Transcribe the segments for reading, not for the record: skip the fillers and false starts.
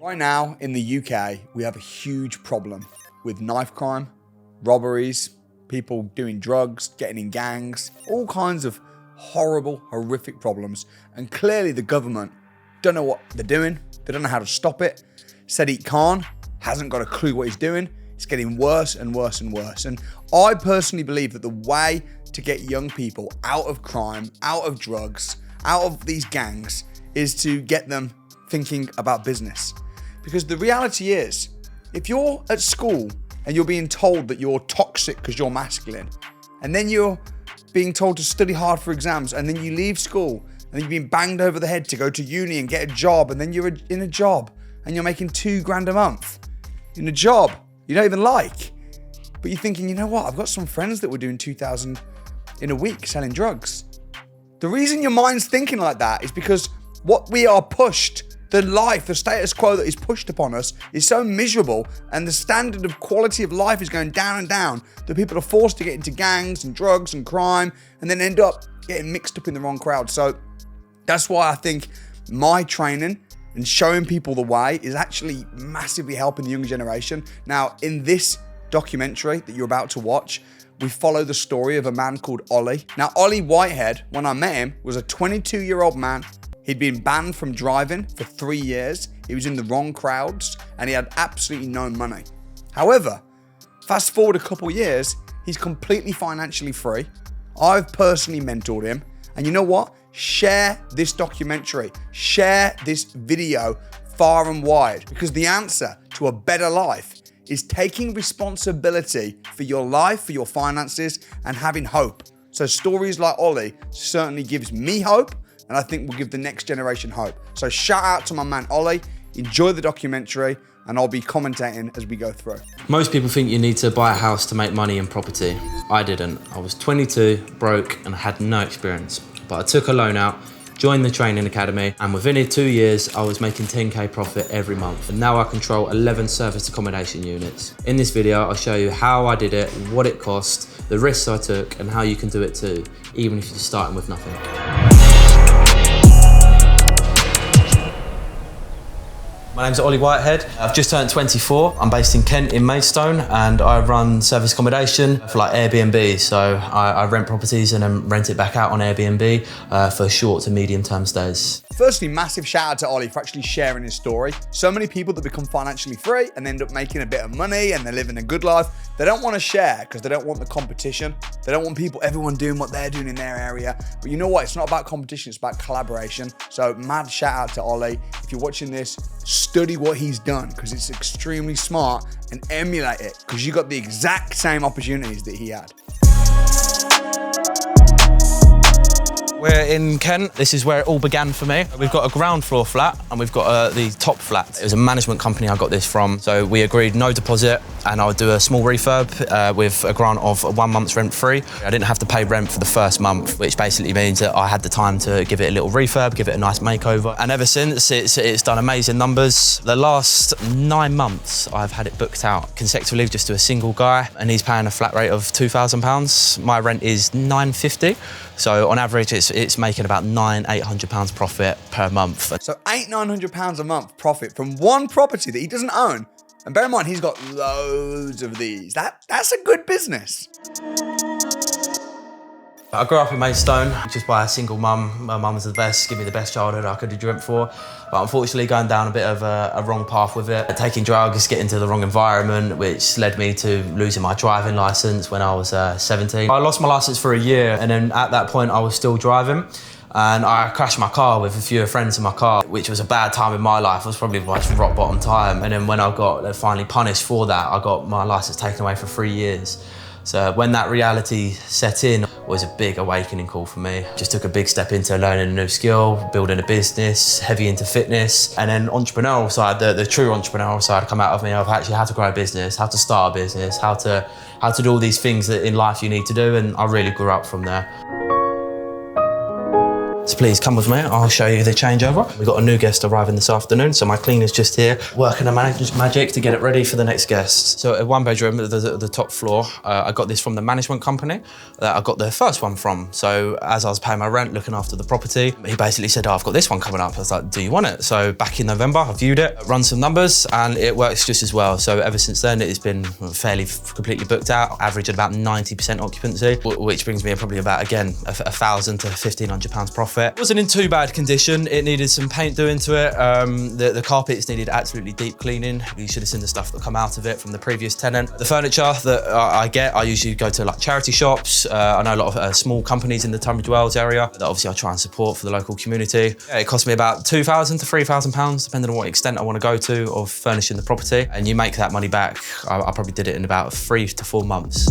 Right now in the UK, we have a huge problem with knife crime, robberies, people doing drugs, getting in gangs, all kinds of horrible, horrific problems. And clearly the government don't know what they're doing. They don't know how to stop it. Sadiq Khan hasn't got a clue what he's doing. It's getting worse and worse and worse. And I personally believe that the way to get young people out of crime, out of drugs, out of these gangs is to get them thinking about business. Because the reality is, if you're at school and you're being told that you're toxic because you're masculine, and then you're being told to study hard for exams, and then you leave school and then you're being banged over the head to go to uni and get a job, and then you're in a job and you're making $2,000 a month in a job you don't even like, but you're thinking, you know what, I've got some friends that were doing 2,000 in a week selling drugs. The reason your mind's thinking like that is because what we are pushed, the life, the status quo that is pushed upon us is so miserable, and the standard of quality of life is going down and down that people are forced to get into gangs and drugs and crime and then end up getting mixed up in the wrong crowd. So that's why I think my training and showing people the way is actually massively helping the younger generation. Now, in this documentary that you're about to watch, we follow the story of a man called Ollie. Now, Ollie Whitehead, when I met him, was a 22-year-old man. He'd been banned from driving for 3 years. He was in the wrong crowds and he had absolutely no money. However, fast forward a couple years, he's completely financially free. I've personally mentored him. And you know what? Share this documentary, share this video far and wide, because the answer to a better life is taking responsibility for your life, for your finances, and having hope. So stories like Ollie certainly gives me hope, and I think will give the next generation hope. So shout out to my man Ollie, enjoy the documentary, and I'll be commentating as we go through. Most people think you need to buy a house to make money in property. I didn't. I was 22, broke, and had no experience. But I took a loan out, joined the training academy, and within 2 years, I was making 10K profit every month. And now I control 11 service accommodation units. In this video, I'll show you how I did it, what it cost, the risks I took, and how you can do it too, even if you're starting with nothing. My name's Ollie Whitehead. I've just turned 24. I'm based in Kent in Maidstone, and I run service accommodation for like Airbnb. So I rent properties and then rent it back out on Airbnb for short to medium term stays. Firstly, massive shout out to Ollie for actually sharing his story. So many people that become financially free and end up making a bit of money and they're living a good life, they don't want to share because they don't want the competition. They don't want everyone doing what they're doing in their area. But you know what? It's not about competition, it's about collaboration. So mad shout out to Ollie. If you're watching this, study what he's done because it's extremely smart, and emulate it because you got the exact same opportunities that he had. We're in Kent. This is where it all began for me. We've got a ground floor flat and we've got the top flat. It was a management company I got this from. So we agreed no deposit and I would do a small refurb with a grant of 1 month's rent free. I didn't have to pay rent for the first month, which basically means that I had the time to give it a little refurb, give it a nice makeover. And ever since, it's done amazing numbers. The last 9 months, I've had it booked out consecutively just to a single guy, and he's paying a flat rate of £2,000. My rent is £950. So on average, it's making about £800 profit per month. So £900 a month profit from one property that he doesn't own. And bear in mind, he's got loads of these. That's a good business. I grew up in Maidstone, just by a single mum. My mum was the best, give me the best childhood I could have dreamt for. But unfortunately going down a bit of a wrong path with it. Taking drugs, getting into the wrong environment, which led me to losing my driving licence when I was 17. I lost my licence for a year, and then at that point I was still driving. And I crashed my car with a few friends in my car, which was a bad time in my life. It was probably my rock bottom time. And then when I got finally punished for that, I got my licence taken away for 3 years. So when that reality set in, it was a big awakening call for me. Just took a big step into learning a new skill, building a business, heavy into fitness, and then entrepreneurial side, the true entrepreneurial side come out of me. I've actually had to grow a business, how to start a business, how to do all these things that in life you need to do, and I really grew up from there. So please come with me, I'll show you the changeover. We've got a new guest arriving this afternoon, so my cleaner's just here working a magic to get it ready for the next guest. So a 1-bedroom at the top floor, I got this from the management company that I got the first one from. So as I was paying my rent, looking after the property, he basically said, oh, I've got this one coming up. I was like, do you want it? So back in November, I viewed it, run some numbers, and it works just as well. So ever since then, it's been fairly completely booked out, average at about 90% occupancy, which brings me probably about, again, £1,000 to £1,500 profit. It wasn't in too bad condition. It needed some paint doing to it. The carpets needed absolutely deep cleaning. You should have seen the stuff that come out of it from the previous tenant. The furniture that I usually go to like charity shops. I know a lot of small companies in the Tunbridge Wells area that obviously I try and support for the local community. Yeah, it cost me about £2,000 to £3,000, depending on what extent I want to go to of furnishing the property. And you make that money back. I probably did it in about 3 to 4 months.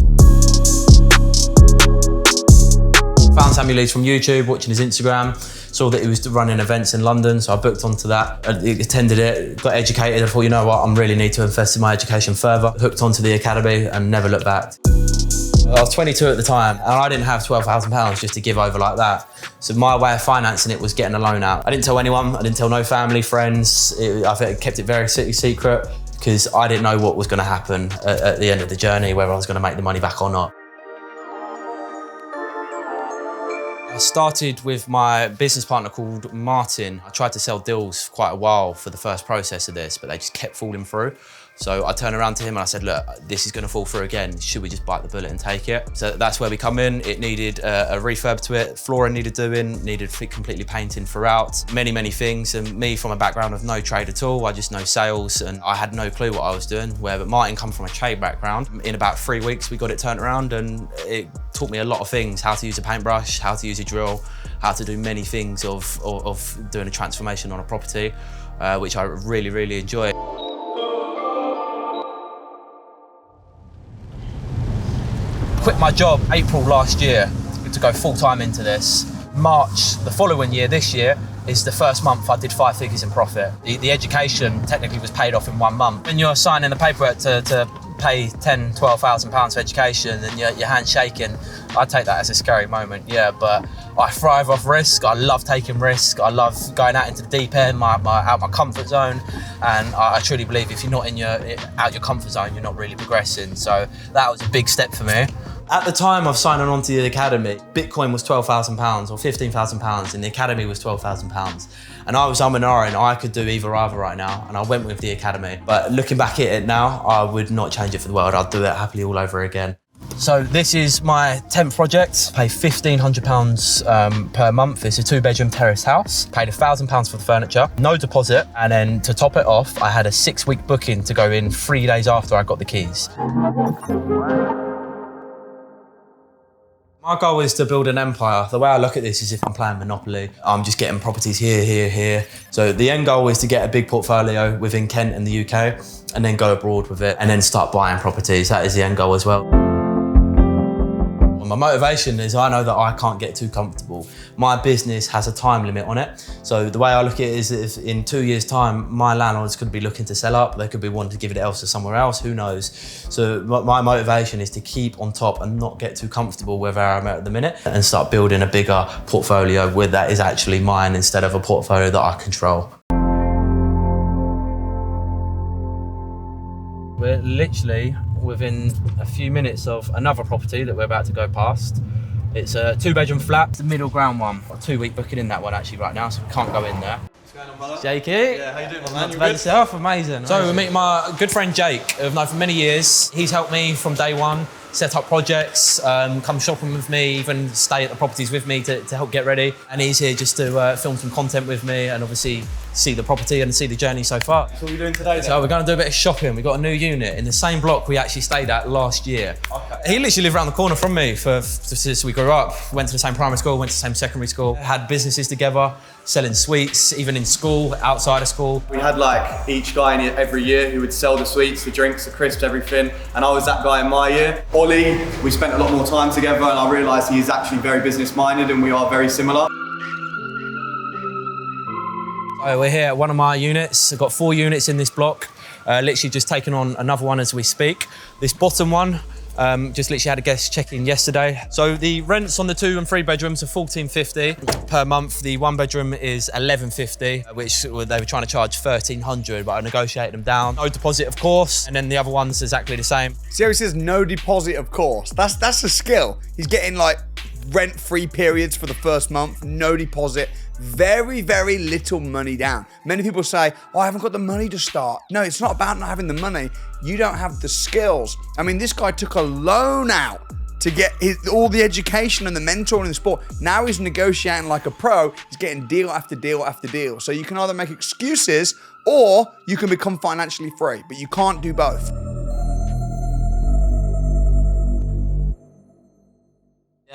Found Sammy Leeds from YouTube, watching his Instagram, saw that he was running events in London, so I booked onto that. I attended it, got educated. I thought, you know what, I really need to invest in my education further. Hooked onto the academy and never looked back. I was 22 at the time, and I didn't have £12,000 just to give over like that. So my way of financing it was getting a loan out. I didn't tell anyone, I didn't tell no family, friends. I kept it very secret because I didn't know what was going to happen at the end of the journey, whether I was going to make the money back or not. I started with my business partner called Martin. I tried to sell deals for quite a while for the first process of this, but they just kept falling through. So I turned around to him and I said, look, this is going to fall through again. Should we just bite the bullet and take it? So that's where we come in. It needed a refurb to it. Flooring needed doing, needed completely painting throughout. Many things. And me from a background of no trade at all, I just know sales and I had no clue what I was doing. Where Martin come from a trade background. In about 3 weeks, we got it turned around and it taught me a lot of things. How to use a paintbrush, how to use a drill, how to do many things of doing a transformation on a property, which I really enjoy. Quit my job April last year to go full-time into this. March the following year, this year, is the first month I did 5 figures in profit. The education technically was paid off in 1 month. When you're signing the paperwork to pay £10,000, £12,000 for education and your hand's shaking, I take that as a scary moment, yeah, but I thrive off risk. I love taking risk. I love going out into the deep end, out my comfort zone, and I truly believe if you're not out your comfort zone, you're not really progressing. So that was a big step for me. At the time of signing on to the academy, Bitcoin was £12,000 or £15,000 and the academy was £12,000. And I was and I could do either right now, and I went with the academy. But looking back at it now, I would not change it for the world. I'd do it happily all over again. So this is my 10th project. I pay £1,500 per month. It's a 2-bedroom terrace house. Paid £1,000 for the furniture, no deposit. And then to top it off, I had a 6-week booking to go in 3 days after I got the keys. My goal is to build an empire. The way I look at this is if I'm playing Monopoly, I'm just getting properties here. So the end goal is to get a big portfolio within Kent and the UK and then go abroad with it and then start buying properties. That is the end goal as well. My motivation is I know that I can't get too comfortable. My business has a time limit on it. So the way I look at it is if in 2 years' time, my landlords could be looking to sell up, they could be wanting to give it else to somewhere else, who knows? So my motivation is to keep on top and not get too comfortable where I'm at the minute and start building a bigger portfolio where that is actually mine instead of a portfolio that I control. We're literally within a few minutes of another property that we're about to go past. It's a 2-bedroom flat, the middle ground one. Got a 2-week booking in that one actually right now, so we can't go in there. What's going on, brother? Jakey? Yeah, how you doing, man? You good? Yourself? Amazing. So we're meeting my good friend Jake, who I've known for many years. He's helped me from day one, set up projects, come shopping with me, even stay at the properties with me to help get ready. And he's here just to film some content with me and obviously see the property and see the journey so far. So what are we doing today then? So we're going to do a bit of shopping. We've got a new unit in the same block we actually stayed at last year. Okay. He literally lived around the corner from me since we grew up. Went to the same primary school, went to the same secondary school, had businesses together, selling sweets, even in school, outside of school. We had like each guy in it every year who would sell the sweets, the drinks, the crisps, everything. And I was that guy in my year. Ollie, we spent a lot more time together and I realised he is actually very business minded and we are very similar. So we're here at one of my units. I've got 4 units in this block. Literally just taking on another one as we speak. This bottom one, Just literally had a guest check in yesterday. So the rents on the 2 and 3 bedrooms are $1,450 per month. The 1 bedroom is $1,150, which they were trying to charge $1,300, but I negotiated them down. No deposit, of course, and then the other one's exactly the same. Siri says no deposit, of course. That's a skill. He's getting like rent-free periods for the first month, no deposit, very, very little money down. Many people say, oh, I haven't got the money to start. No, it's not about not having the money. You don't have the skills. I mean, this guy took a loan out to get all the education and the mentoring and the sport. Now he's negotiating like a pro. He's getting deal after deal after deal. So you can either make excuses or you can become financially free, but you can't do both.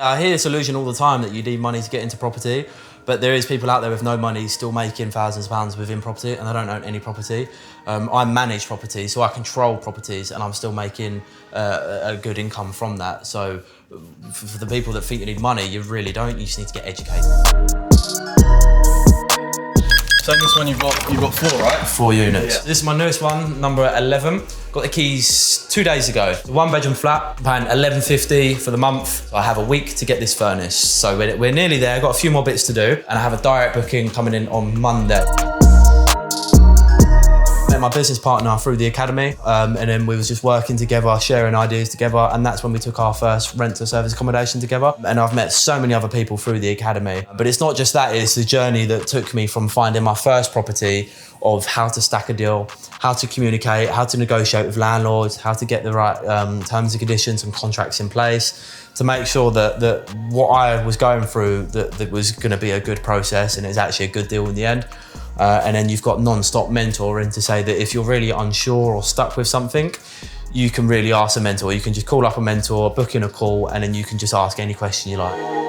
I hear this illusion all the time that you need money to get into property, but there is people out there with no money still making thousands of pounds within property, and they don't own any property. I manage property, so I control properties, and I'm still making a good income from that. So for the people that think you need money, you really don't. You just need to get educated. So in this one you've got 4, right? 4 units. Yeah. This is my newest one, number 11. Got the keys 2 days ago. The 1 bedroom flat, I'm paying $1,150 for the month. I have a week to get this furnished. So we're nearly there, got a few more bits to do, and I have a direct booking coming in on Monday. Met my business partner through the academy, and then we was just working together, sharing ideas together, and that's when we took our first rent-to-service accommodation together. And I've met so many other people through the academy. But it's not just that, it's the journey that took me from finding my first property, of how to stack a deal, how to communicate, how to negotiate with landlords, how to get the right terms and conditions and contracts in place, to make sure that what I was going through, that was going to be a good process and it's actually a good deal in the end. And then you've got non-stop mentoring to say that if you're really unsure or stuck with something, you can really ask a mentor. You can just call up a mentor, book in a call, and then you can just ask any question you like.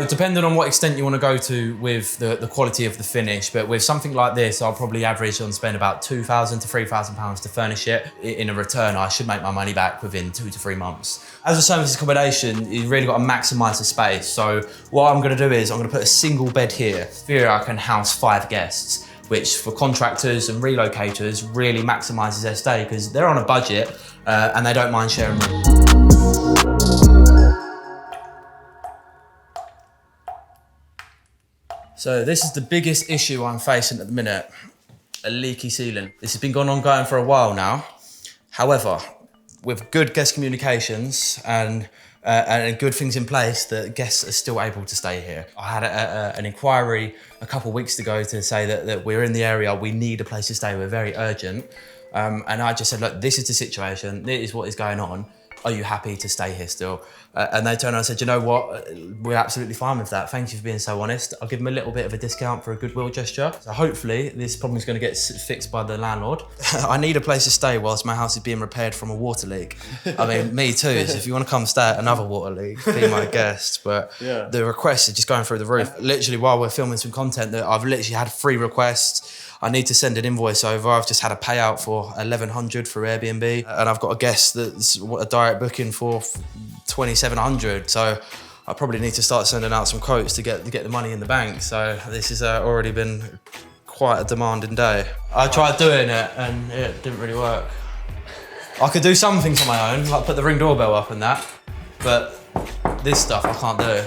Depending on what extent you want to go to with the quality of the finish, but with something like this, I'll probably average on spend about £2,000 to £3,000 to furnish it. In a return, I should make my money back within 2 to 3 months. As a service accommodation, you've really got to maximise the space. So what I'm going to do is I'm going to put a single bed here. Here I can house 5 guests, which for contractors and relocators really maximises their stay because they're on a budget and they don't mind sharing rooms. So this is the biggest issue I'm facing at the minute, a leaky ceiling. This has been going for a while now. However, with good guest communications and good things in place, the guests are still able to stay here. I had an inquiry a couple of weeks ago to say that we're in the area, we need a place to stay, we're very urgent. And I just said, look, this is the situation, this is what is going on. Are you happy to stay here still? And they turned around and said, you know what? We're absolutely fine with that. Thank you for being so honest. I'll give them a little bit of a discount for a goodwill gesture. So hopefully this problem is going to get fixed by the landlord. I need a place to stay whilst my house is being repaired from a water leak. I mean, me too. So if you want to come stay at another water leak, be my guest. But yeah, the requests are just going through the roof. Literally, while we're filming some content, that I've literally had 3 requests. I need to send an invoice over. I've just had a payout for $1,100 for Airbnb, and I've got a guest that's a direct booking for $2,700. So I probably need to start sending out some quotes to get the money in the bank. So this has already been quite a demanding day. I tried doing it and it didn't really work. I could do some things on my own, like put the Ring doorbell up and that, but this stuff I can't do.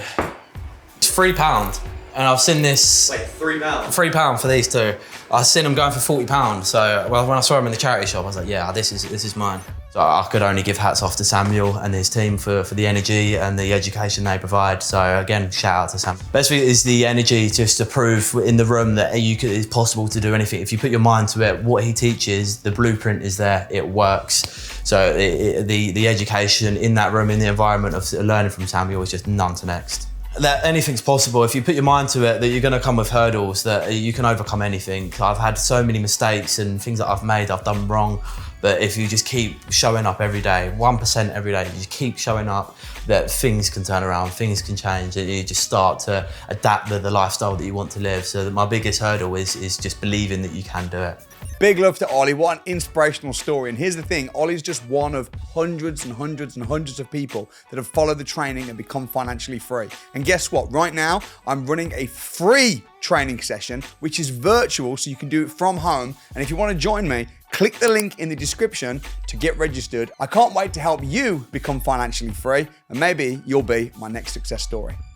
It's £3. And I've seen this. Wait, £3? £3 for these 2. I've seen them going for £40. So, well, when I saw them in the charity shop, I was like, yeah, this is mine. So I could only give hats off to Samuel and his team for the energy and the education they provide. So again, shout out to Sam. Best thing is the energy just to prove in the room that it's possible to do anything. If you put your mind to it, what he teaches, the blueprint is there, it works. So the education in that room, in the environment of learning from Samuel is just none to next. That anything's possible. If you put your mind to it, that you're going to come with hurdles, that you can overcome anything. I've had so many mistakes and things that I've done wrong, but if you just keep showing up every day, 1% every day, you just keep showing up, that things can turn around, things can change, and you just start to adapt the lifestyle that you want to live. So my biggest hurdle is just believing that you can do it. Big love to Ollie. What an inspirational story. And here's the thing, Ollie's just one of hundreds and hundreds and hundreds of people that have followed the training and become financially free. And guess what? Right now, I'm running a free training session, which is virtual, so you can do it from home. And if you want to join me, Click the link in the description to get registered. I can't wait to help you become financially free, and maybe you'll be my next success story.